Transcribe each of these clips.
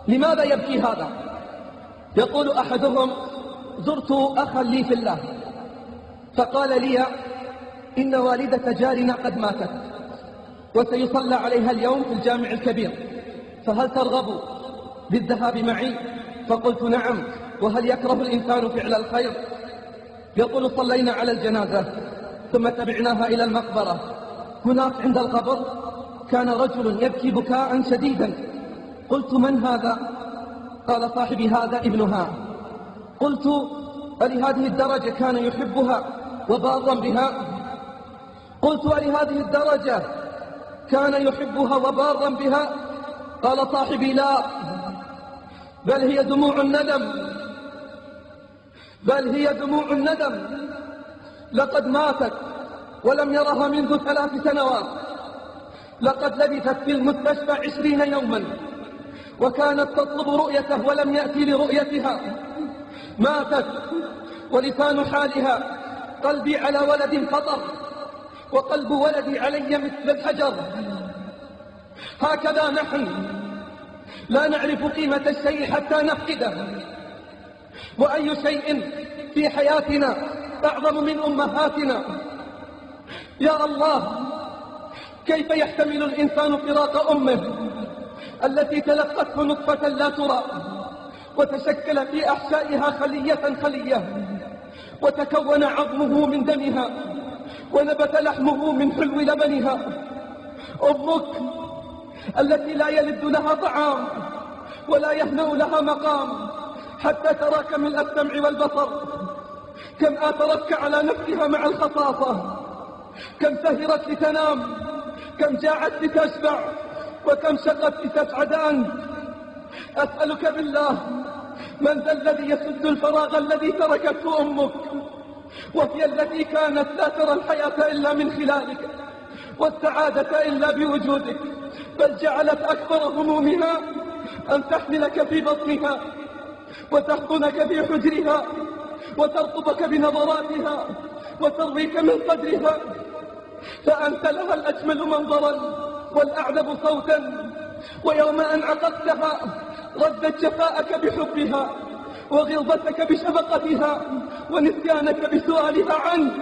لماذا يبكي هذا؟ يقول أحدهم: زرت أخا لي في الله فقال لي إن والدة جارنا قد ماتت وسيصلى عليها اليوم في الجامع الكبير، فهل ترغب بالذهاب معي؟ فقلت: نعم، وهل يكره الإنسان فعل الخير؟ يقول: صلينا على الجنازة ثم تبعناها إلى المقبرة. هناك عند القبر كان رجل يبكي بكاء شديدا. قلت: من هذا؟ قال: صاحبي هذا ابنها. قلت: ألهذه الدرجة كان يحبها وبارا بها؟ قلت: ألهذه الدرجة كان يحبها وبارا بها؟ قال صاحبي: لا، بل هي دموع الندم، بل هي دموع الندم. لقد ماتت ولم يرها منذ 3 سنوات، لقد لبثت في المستشفى 20 يوما، وكانت تطلب رؤيته ولم يأتي لرؤيتها. ماتت ولسان حالها: قلبي على ولد فطر وقلب ولدي علي مثل الحجر. هكذا نحن لا نعرف قيمة الشيء حتى نفقده. وأي شيء في حياتنا أعظم من أمهاتنا؟ يا الله، كيف يحتمل الإنسان فراق أمه التي تلقته نطفة لا ترى وتشكل في أحشائها خلية خلية، وتكون عظمه من دمها ونبت لحمه من حلو لبنها. أمك التي لا يلد لها طعام ولا يهنأ لها مقام حتى تراك من السمع والبصر. كم آثرتك على نفسها مع الخصاصة، كم سهرت لتنام، كم جاعت لتشبع، وكم شقت لتسعدان. أسألك بالله، من ذا الذي يسد الفراغ الذي تركته أمك، وهي التي كانت لا ترى الحياة إلا من خلالك والسعادة إلا بوجودك، بل جعلت أكبر همومها أن تحملك في بطنها وتحضنك في حجرها وترطبك بنظراتها وترويك من صدرها، فأنت لها الأجمل منظرا والأعذب صوتا. ويوم أن عقدتها ردت شفاءك بحبها وغلظتك بشفقتها ونسيانك بسؤالها عنك.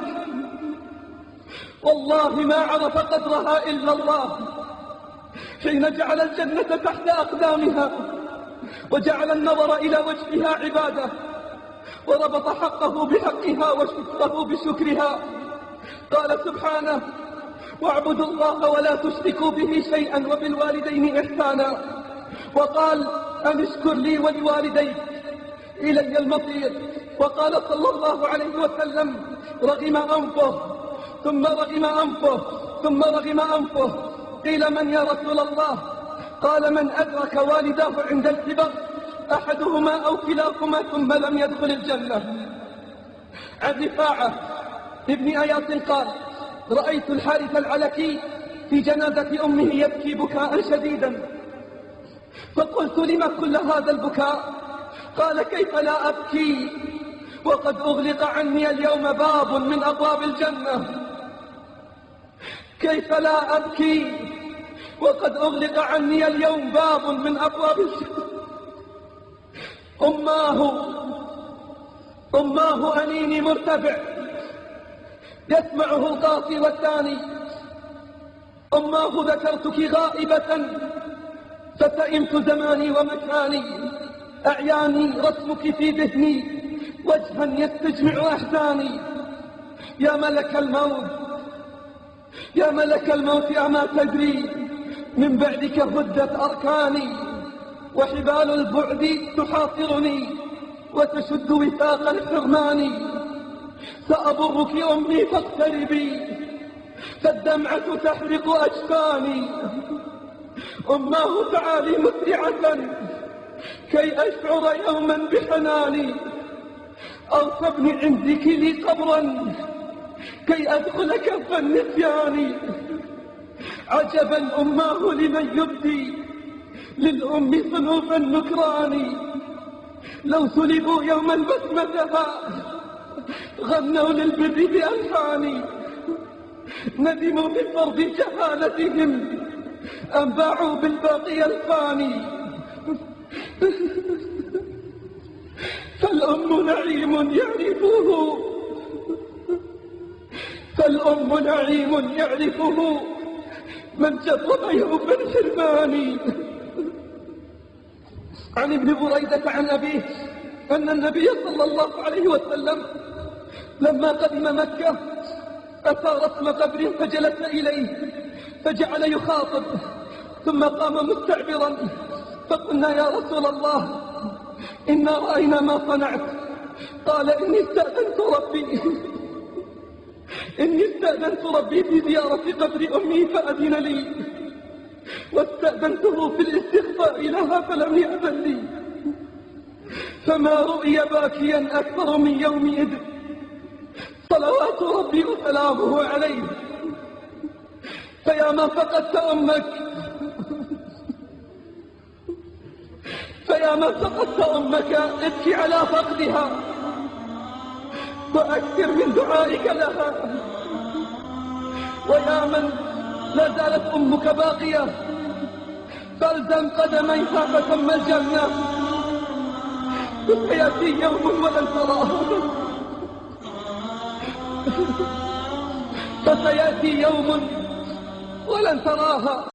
والله ما عرف قدرها إلا الله حين جعل الجنة تحت أقدامها وجعل النظر إلى وجهها عبادة، وربط حقه بحقها وشكره بشكرها. قال سبحانه: واعبدوا الله ولا تشركوا به شيئا وبالوالدين إحسانا. وقال: أن اشكر لي ولوالديك إلي المصير. وقال صلى الله عليه وسلم: رغم أنفه ثم رغم أنفه ثم رغم أنفه. قيل: من يا رسول الله؟ قال: من أدرك والداه عند الكبر أحدهما أو كلاهما ثم لم يدخل الجنة. عن رفاعة ابن أياس قال: رأيت الحارث العلكي في جنازة أمه يبكي بكاء شديدا، فقلت: لما كل هذا البكاء؟ قال: كيف لا أبكي وقد أغلق عني اليوم باب من أبواب الجنة؟ كيف لا أبكي وقد أغلق عني اليوم باب من أبواب الجنة؟ أماه أنيني مرتفع يسمعه القاصي والثاني. أماه ذكرتك غائبة فسئمت زماني ومكاني، أعياني رسمك في ذهني وجها يستجمع أحزاني. يا ملك الموت، يا ملك الموت، أما تدري من بعدك هدت أركاني، وحبال البعد تحاصرني وتشد وثاق الحرمان. سأبرك أمي فاقتربي فالدمعة تحرق أجفاني. أماه تعالي مسرعة كي أشعر يوما بحناني، أو تبني عندك لي قبرا كي أدخل كف النسيان. عجبا أماه لمن يبدي للأم صنوف النكران، لو سلبوا يوما بسمتها غنوا للبر بألحان. ندموا بفرض جهالتهم أم باعوا بالباقي الفاني. فالأم نعيم يعرفه، فالأم نعيم يعرفه من جرب يوم الحرمان. عن ابن بريدة عن أبيه أن النبي صلى الله عليه وسلم لما قدم مكة أتى رسم قبر فجلس إليه فجعل يخاطب، ثم قام مستعبرا فقلنا يا رسول الله إنا رأينا ما صنعت. قال إني استأذنت ربي في زيارة قبر أمي فأذن لي، واستأذنته في الاستغفار لها فلم يأذن لي، فما رؤي باكيا أكثر من يومئذ صلوات ربي وسلامه عليه. فيا من فقدت أمك، فيا من فقدت أمك ابكي على فقدها وأكثر من دعائك لها. ويا من لا زالت أمك باقية فالزم قدميها فتم الجنة، فسيأتي يوم ولن تراها، فسيأتي يوم ولن تراها